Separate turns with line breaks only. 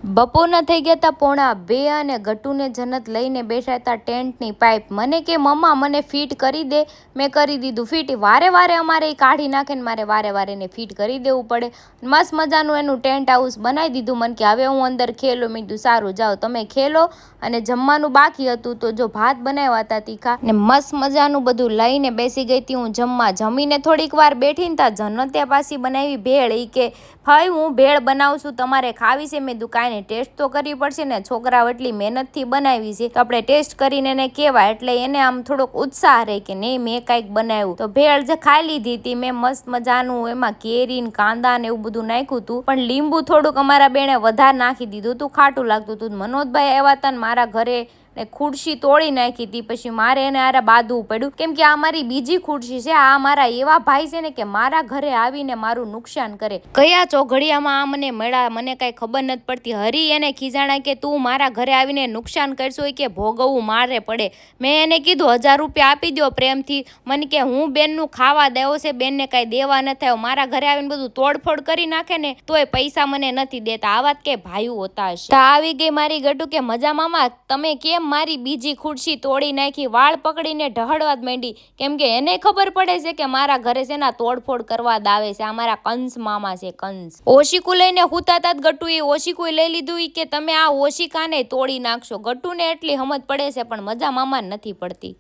બપોરના થઈ ગયા હતા 1:30 અને ગટુને જનત લઈને બેઠા હતા ટેન્ટની પાઇપ. મને કે મમ્મા મને ફિટ કરી દે. મેં કરી દીધું ફિટ. વારે વારે અમારે એ કાઢી નાખે ને મારે વારે વારે એને ફિટ કરી દેવું પડે. મસ્ત મજાનું એનું ટેન્ટ હાઉસ બનાવી દીધું. મને કે હવે હું અંદર ખેલો. મેં કીધું સારું જાઓ તમે ખેલો. અને જમવાનું બાકી હતું તો જો ભાત બનાવ્યા હતા તીખા ને મસ્ત મજાનું બધું લઈને બેસી ગઈ હતી હું જમવા. જમીને થોડીક વાર બેઠી ને ત્યાં જનતે પાછી બનાવી ભેળ. એ કે ભાઈ હું ભેળ બનાવું છું તમારે ખાવી છે? મેં દુકાને ટેસ્ટ તો કરવી પડશે ને, છોકરાઓ એટલી મહેનતથી બનાવી છે તો આપણે ટેસ્ટ કરીને એને કહેવાય, એટલે એને આમ થોડોક ઉત્સાહ રહે કે નહીં મેં કાંઈક બનાવ્યું. તો ભેળ જે ખાઈ લીધી હતી મેં મસ્ત મજાનું. એમાં કેરી ને કાંદા ને એવું બધું નાખ્યું હતું, પણ લીંબુ થોડુંક અમારા બેને વધારે નાખી દીધું હતું, ખાટું લાગતું હતું. મનોજભાઈ આવ્યા હતા ને મારા ઘરે ને ખુરશી તોડી નાખી હતી. પછી મારે એને આરે બાંધવું પડ્યું, કેમ કે આ મારી બીજી ખુરશી છે. આ મારા એવા ભાઈ છે ને કે મારા ઘરે આવીને મારું નુકસાન કરે. કયા ચોઘડિયામાં આ મને મળ્યા મને કાંઈ ખબર નથી પડતી. હરી એને ખીજાણા કે તું મારા ઘરે આવીને નુકસાન કરશો કે ભોગવવું મારે પડે. મેં એને કીધું 1000 રૂપિયા આપી દો પ્રેમથી. મને કે હું બેનનું ખાવા દેવો છે, બેનને કાંઈ દેવા ન થાય. મારા ઘરે આવીને બધું તોડફોડ કરી નાખે ને તોય પૈસા મને નથી દેતા. આ વાત કે ભાઈઓ હોતા હશે. તો આવી ગઈ મારી ગટુ કે મજા મામા તમે કેમ મારી બીજી ખુરશી તોડી નાખી? વાળ પકડીને ઢહળવા જ માંડી, કેમ કે એને ખબર પડે છે કે મારા ઘરે છે ને તોડફોડ કરવા જ આવે છે. આ મારા કંસ મામા છે, કંસ. ઓશિકું લઈને હુતા તા ગટુ એ ઓશિકું લઈ લીધું કે તમે આ ઓશિકાને તોડી નાખશો. ગટુને એટલી સમજ પડે છે પણ મજા મામા નથી પડતી.